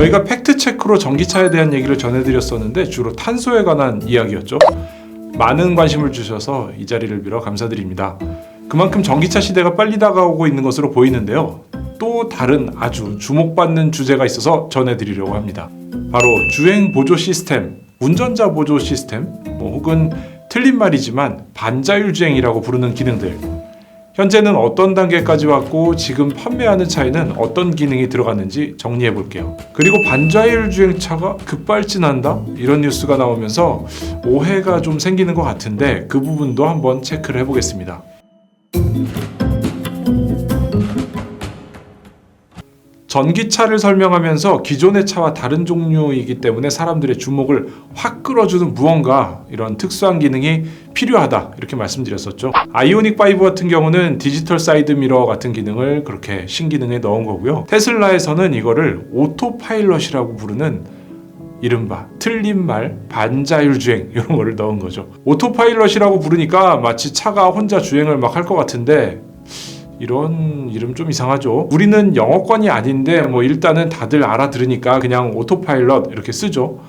저희가 팩트체크로 전기차에 대한 얘기를 전해드렸었는데 주로 탄소에 관한 이야기였죠. 많은 관심을 주셔서 이 자리를 빌어 감사드립니다. 그만큼 전기차 시대가 빨리 다가오고 있는 것으로 보이는데요. 또 다른 아주 주목받는 주제가 있어서 전해드리려고 합니다. 바로 주행 보조 시스템, 운전자 보조 시스템, 혹은 틀린 말이지만 반자율 주행이라고 부르는 기능들. 현재는 어떤 단계까지 왔고 지금 판매하는 차에는 어떤 기능이 들어갔는지 정리해 볼게요. 그리고 반자율 주행차가 급발진한다? 이런 뉴스가 나오면서 오해가 좀 생기는 것 같은데 그 부분도 한번 체크를 해보겠습니다. 전기차를 설명하면서 기존의 차와 다른 종류이기 때문에 사람들의 주목을 확 끌어주는 무언가, 이런 특수한 기능이 필요하다 이렇게 말씀드렸었죠. 아이오닉 5 같은 경우는 디지털 사이드 미러 같은 기능을 그렇게 신기능에 넣은 거고요. 테슬라에서는 이거를 오토파일럿이라고 부르는 이른바 틀린 말 반자율 주행 이런 거를 넣은 거죠. 오토파일럿이라고 부르니까 마치 차가 혼자 주행을 막 할 것 같은데 이런 이름 좀 이상하죠. 우리는 영어권이 아닌데 일단은 다들 알아들으니까 그냥 오토파일럿 이렇게 쓰죠.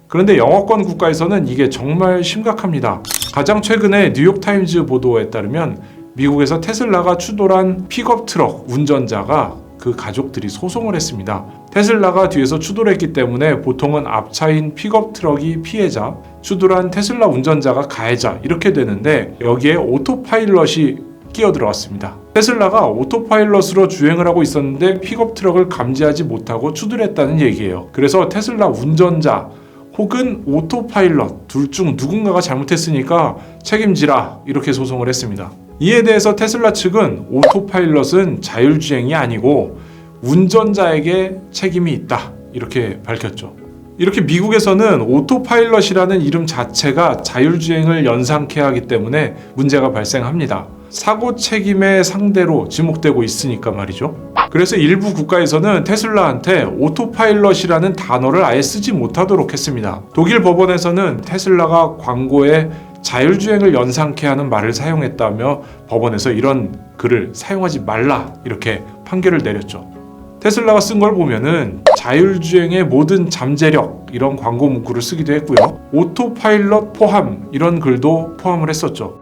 그런데 영어권 국가에서는 이게 정말 심각합니다. 가장 최근에 뉴욕타임즈 보도에 따르면 미국에서 테슬라가 추돌한 픽업 트럭 운전자가 그 가족들이 소송을 했습니다. 테슬라가 뒤에서 추돌했기 때문에 보통은 앞차인 픽업 트럭이 피해자, 추돌한 테슬라 운전자가 가해자 이렇게 되는데 여기에 오토파일럿이 끼어들어왔습니다. 테슬라가 오토파일럿으로 주행을 하고 있었는데 픽업 트럭을 감지하지 못하고 추돌했다는 얘기예요. 그래서 테슬라 운전자 혹은 오토파일럿 둘 중 누군가가 잘못했으니까 책임지라 이렇게 소송을 했습니다. 이에 대해서 테슬라 측은 오토파일럿은 자율주행이 아니고 운전자에게 책임이 있다 이렇게 밝혔죠. 이렇게 미국에서는 오토파일럿이라는 이름 자체가 자율주행을 연상케 하기 때문에 문제가 발생합니다. 사고 책임의 상대로 지목되고 있으니까 말이죠. 그래서 일부 국가에서는 테슬라한테 오토파일럿이라는 단어를 아예 쓰지 못하도록 했습니다. 독일 법원에서는 테슬라가 광고에 자율주행을 연상케 하는 말을 사용했다며 법원에서 이런 글을 사용하지 말라 이렇게 판결을 내렸죠. 테슬라가 쓴 걸 보면은 자율주행의 모든 잠재력 이런 광고 문구를 쓰기도 했고요. 오토파일럿 포함 이런 글도 포함을 했었죠.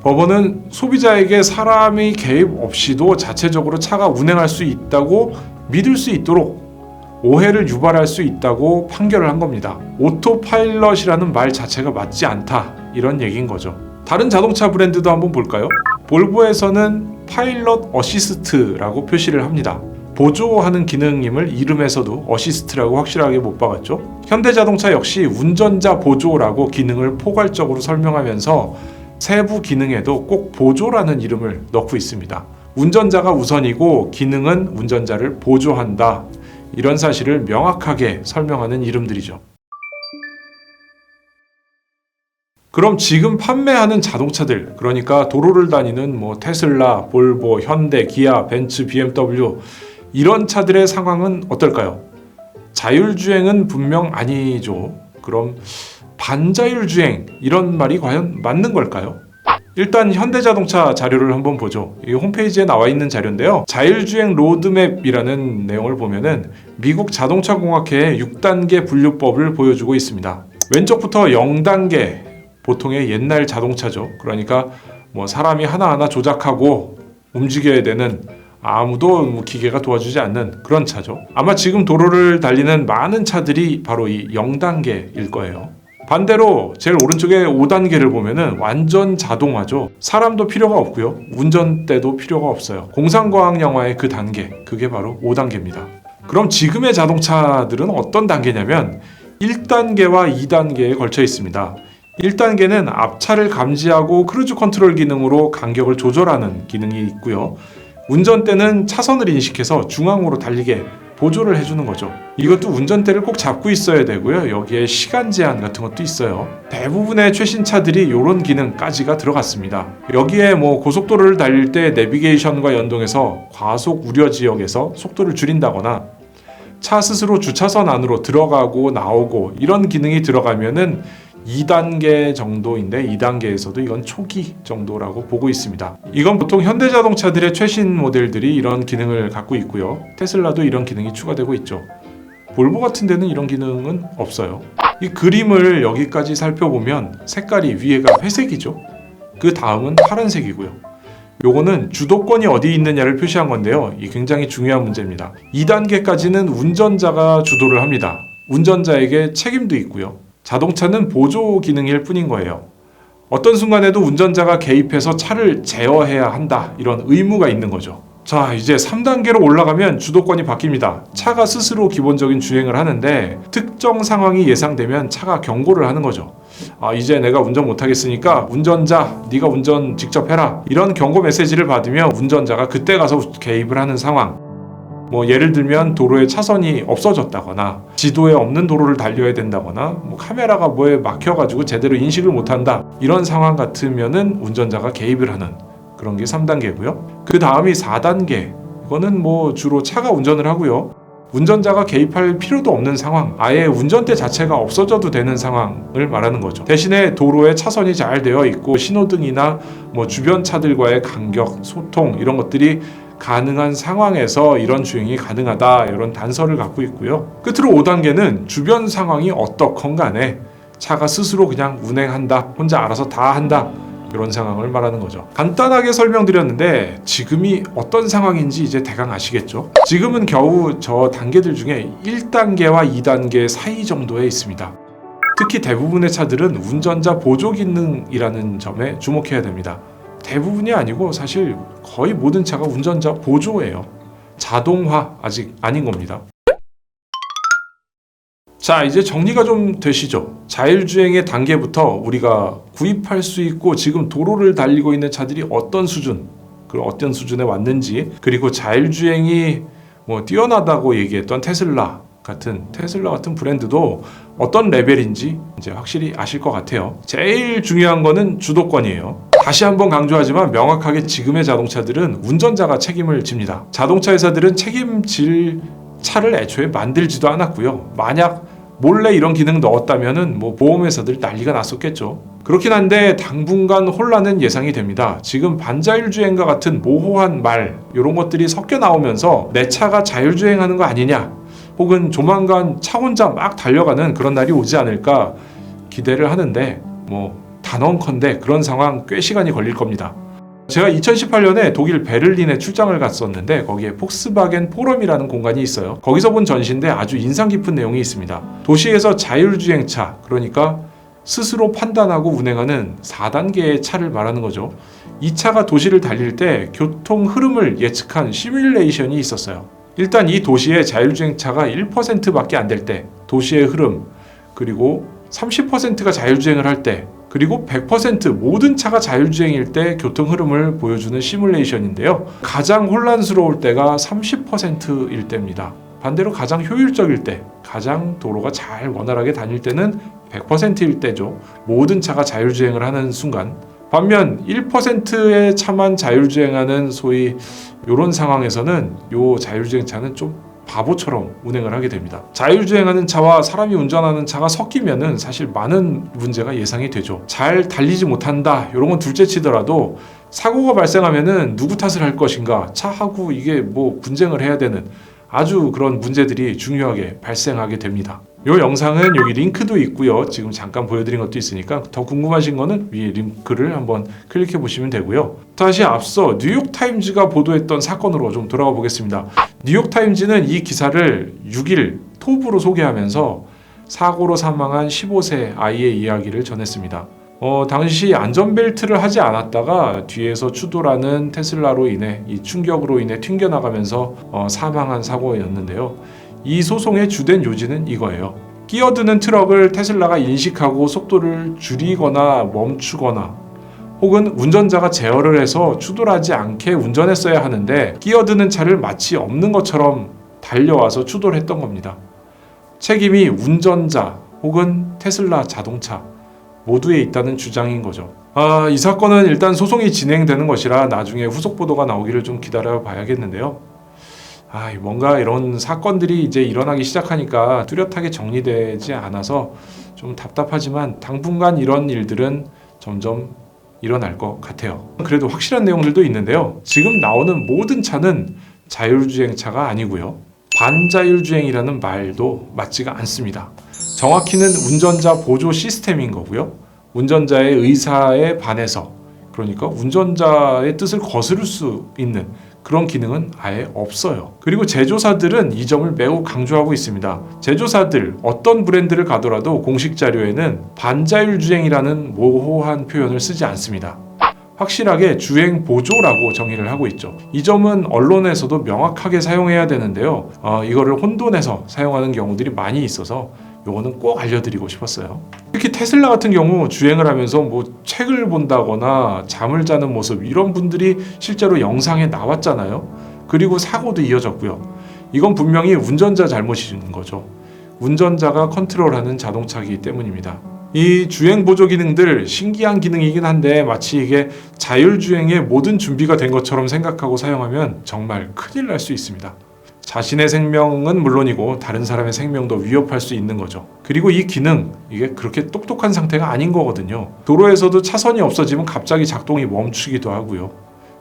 법원은 소비자에게 사람의 개입 없이도 자체적으로 차가 운행할 수 있다고 믿을 수 있도록 오해를 유발할 수 있다고 판결을 한 겁니다. 오토파일럿이라는 말 자체가 맞지 않다 이런 얘기인 거죠. 다른 자동차 브랜드도 한번 볼까요? 볼보에서는 파일럿 어시스트라고 표시를 합니다. 보조하는 기능임을 이름에서도 어시스트라고 확실하게 못 박았죠. 현대자동차 역시 운전자 보조라고 기능을 포괄적으로 설명하면서 세부 기능에도 꼭 보조라는 이름을 넣고 있습니다. 운전자가 우선이고 기능은 운전자를 보조한다. 이런 사실을 명확하게 설명하는 이름들이죠. 그럼 지금 판매하는 자동차들, 그러니까 도로를 다니는 테슬라, 볼보, 현대, 기아, 벤츠, BMW 이런 차들의 상황은 어떨까요? 자율주행은 분명 아니죠. 그럼 반자율주행 이런 말이 과연 맞는 걸까요? 일단 현대자동차 자료를 한번 보죠. 이 홈페이지에 나와 있는 자료인데요. 자율주행 로드맵이라는 내용을 보면은 미국 자동차공학회의 6단계 분류법을 보여주고 있습니다. 왼쪽부터 0단계, 보통의 옛날 자동차죠. 그러니까 사람이 하나하나 조작하고 움직여야 되는 아무도 기계가 도와주지 않는 그런 차죠. 아마 지금 도로를 달리는 많은 차들이 바로 이 0단계일 거예요. 반대로 제일 오른쪽에 5단계를 보면은 완전 자동화죠. 사람도 필요가 없고요. 운전대도 필요가 없어요. 공상과학 영화의 그 단계, 그게 바로 5단계입니다. 그럼 지금의 자동차들은 어떤 단계냐면 1단계와 2단계에 걸쳐 있습니다. 1단계는 앞차를 감지하고 크루즈 컨트롤 기능으로 간격을 조절하는 기능이 있고요. 운전대는 차선을 인식해서 중앙으로 달리게 보조를 해주는 거죠. 이것도 운전대를 꼭 잡고 있어야 되고요. 여기에 시간 제한 같은 것도 있어요. 대부분의 최신 차들이 이런 기능까지가 들어갔습니다. 여기에 고속도로를 달릴 때 내비게이션과 연동해서 과속 우려 지역에서 속도를 줄인다거나 차 스스로 주차선 안으로 들어가고 나오고 이런 기능이 들어가면은 2단계 정도인데 2단계에서도 이건 초기 정도라고 보고 있습니다. 이건 보통 현대자동차들의 최신 모델들이 이런 기능을 갖고 있고요. 테슬라도 이런 기능이 추가되고 있죠. 볼보 같은 데는 이런 기능은 없어요. 이 그림을 여기까지 살펴보면 색깔이 위에가 회색이죠. 그 다음은 파란색이고요. 요거는 주도권이 어디 있느냐를 표시한 건데요. 이 굉장히 중요한 문제입니다. 2단계까지는 운전자가 주도를 합니다. 운전자에게 책임도 있고요. 자동차는 보조 기능일 뿐인 거예요. 어떤 순간에도 운전자가 개입해서 차를 제어해야 한다. 이런 의무가 있는 거죠. 자, 이제 3단계로 올라가면 주도권이 바뀝니다. 차가 스스로 기본적인 주행을 하는데 특정 상황이 예상되면 차가 경고를 하는 거죠. 이제 내가 운전 못하겠으니까 운전자, 네가 운전 직접 해라. 이런 경고 메시지를 받으며 운전자가 그때 가서 개입을 하는 상황. 예를 들면 도로에 차선이 없어졌다거나 지도에 없는 도로를 달려야 된다거나 카메라가 뭐에 막혀가지고 제대로 인식을 못한다. 이런 상황 같으면은 운전자가 개입을 하는 그런 게 3단계고요. 그 다음이 4단계. 이거는 주로 차가 운전을 하고요. 운전자가 개입할 필요도 없는 상황, 아예 운전대 자체가 없어져도 되는 상황을 말하는 거죠. 대신에 도로에 차선이 잘 되어 있고 신호등이나 주변 차들과의 간격, 소통 이런 것들이 가능한 상황에서 이런 주행이 가능하다, 이런 단서를 갖고 있고요. 끝으로 5단계는 주변 상황이 어떻건 간에 차가 스스로 그냥 운행한다, 혼자 알아서 다 한다, 이런 상황을 말하는 거죠. 간단하게 설명드렸는데 지금이 어떤 상황인지 이제 대강 아시겠죠? 지금은 겨우 저 단계들 중에 1단계와 2단계 사이 정도에 있습니다. 특히 대부분의 차들은 운전자 보조 기능이라는 점에 주목해야 됩니다. 대부분이 아니고 사실 거의 모든 차가 운전자 보조예요. 자동화 아직 아닌 겁니다. 자, 이제 정리가 좀 되시죠? 자율주행의 단계부터 우리가 구입할 수 있고 지금 도로를 달리고 있는 차들이 어떤 수준, 그리고 어떤 수준에 왔는지, 그리고 자율주행이 뛰어나다고 얘기했던 테슬라 같은 브랜드도 어떤 레벨인지 이제 확실히 아실 것 같아요. 제일 중요한 거는 주도권이에요. 다시 한번 강조하지만 명확하게 지금의 자동차들은 운전자가 책임을 집니다. 자동차 회사들은 책임질 차를 애초에 만들지도 않았고요. 만약 몰래 이런 기능 넣었다면은 보험회사들 난리가 났었겠죠. 그렇긴 한데 당분간 혼란은 예상이 됩니다. 지금 반자율주행과 같은 모호한 말 이런 것들이 섞여 나오면서 내 차가 자율주행하는 거 아니냐, 혹은 조만간 차 혼자 막 달려가는 그런 날이 오지 않을까 기대를 하는데 단언컨대 그런 상황 꽤 시간이 걸릴 겁니다. 제가 2018년에 독일 베를린에 출장을 갔었는데 거기에 폭스바겐 포럼이라는 공간이 있어요. 거기서 본 전시인데 아주 인상 깊은 내용이 있습니다. 도시에서 자율주행차, 그러니까 스스로 판단하고 운행하는 4단계의 차를 말하는 거죠. 이 차가 도시를 달릴 때 교통 흐름을 예측한 시뮬레이션이 있었어요. 일단 이 도시의 자율주행차가 1%밖에 안 될 때 도시의 흐름, 그리고 30%가 자율주행을 할 때, 그리고 100% 모든 차가 자율주행일 때 교통 흐름을 보여주는 시뮬레이션인데요. 가장 혼란스러울 때가 30%일 때입니다. 반대로 가장 효율적일 때, 가장 도로가 잘 원활하게 다닐 때는 100%일 때죠. 모든 차가 자율주행을 하는 순간. 반면 1%의 차만 자율주행하는 소위 이런 상황에서는 이 자율주행차는 좀 바보처럼 운행을 하게 됩니다. 자율주행하는 차와 사람이 운전하는 차가 섞이면은 사실 많은 문제가 예상이 되죠. 잘 달리지 못한다, 이런 건 둘째 치더라도 사고가 발생하면은 누구 탓을 할 것인가, 차하고 이게 분쟁을 해야 되는 아주 그런 문제들이 중요하게 발생하게 됩니다. 이 영상은 여기 링크도 있고요. 지금 잠깐 보여드린 것도 있으니까 더 궁금하신 거는 위에 링크를 한번 클릭해 보시면 되고요. 다시 앞서 뉴욕타임즈가 보도했던 사건으로 좀 돌아가 보겠습니다. 뉴욕타임즈는 이 기사를 6일 톱으로 소개하면서 사고로 사망한 15세 아이의 이야기를 전했습니다. 당시 안전벨트를 하지 않았다가 뒤에서 추돌하는 테슬라로 인해 이 충격으로 인해 튕겨나가면서 사망한 사고였는데요. 이 소송의 주된 요지는 이거예요. 끼어드는 트럭을 테슬라가 인식하고 속도를 줄이거나 멈추거나 혹은 운전자가 제어를 해서 추돌하지 않게 운전했어야 하는데 끼어드는 차를 마치 없는 것처럼 달려와서 추돌했던 겁니다. 책임이 운전자 혹은 테슬라 자동차 모두에 있다는 주장인 거죠. 이 사건은 일단 소송이 진행되는 것이라 나중에 후속 보도가 나오기를 좀 기다려 봐야겠는데요. 뭔가 이런 사건들이 이제 일어나기 시작하니까 뚜렷하게 정리되지 않아서 좀 답답하지만 당분간 이런 일들은 점점 일어날 것 같아요. 그래도 확실한 내용들도 있는데요. 지금 나오는 모든 차는 자율주행차가 아니고요. 반자율주행이라는 말도 맞지가 않습니다. 정확히는 운전자 보조 시스템인 거고요. 운전자의 의사에 반해서, 그러니까 운전자의 뜻을 거스를 수 있는 그런 기능은 아예 없어요. 그리고 제조사들은 이 점을 매우 강조하고 있습니다. 제조사들 어떤 브랜드를 가더라도 공식 자료에는 반자율주행이라는 모호한 표현을 쓰지 않습니다. 확실하게 주행 보조라고 정의를 하고 있죠. 이 점은 언론에서도 명확하게 사용해야 되는데요. 이거를 혼돈해서 사용하는 경우들이 많이 있어서 요거는 꼭 알려드리고 싶었어요. 특히 테슬라 같은 경우 주행을 하면서 뭐 책을 본다거나 잠을 자는 모습, 이런 분들이 실제로 영상에 나왔잖아요. 그리고 사고도 이어졌고요. 이건 분명히 운전자 잘못인 거죠. 운전자가 컨트롤하는 자동차이기 때문입니다. 이 주행 보조 기능들 신기한 기능이긴 한데 마치 이게 자율주행의 모든 준비가 된 것처럼 생각하고 사용하면 정말 큰일 날 수 있습니다. 자신의 생명은 물론이고 다른 사람의 생명도 위협할 수 있는 거죠. 그리고 이 기능, 이게 그렇게 똑똑한 상태가 아닌 거거든요. 도로에서도 차선이 없어지면 갑자기 작동이 멈추기도 하고요.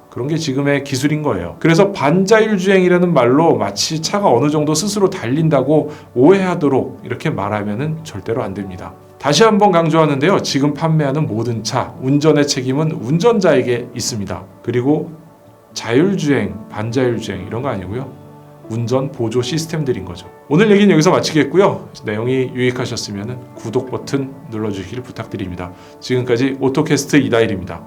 그런 게 지금의 기술인 거예요. 그래서 반자율주행이라는 말로 마치 차가 어느 정도 스스로 달린다고 오해하도록 이렇게 말하면은 절대로 안 됩니다. 다시 한번 강조하는데요. 지금 판매하는 모든 차, 운전의 책임은 운전자에게 있습니다. 그리고 자율주행, 반자율주행 이런 거 아니고요. 운전 보조 시스템들인 거죠. 오늘 얘기는 여기서 마치겠고요. 내용이 유익하셨으면 구독 버튼 눌러주시길 부탁드립니다. 지금까지 오토캐스트 이다일입니다.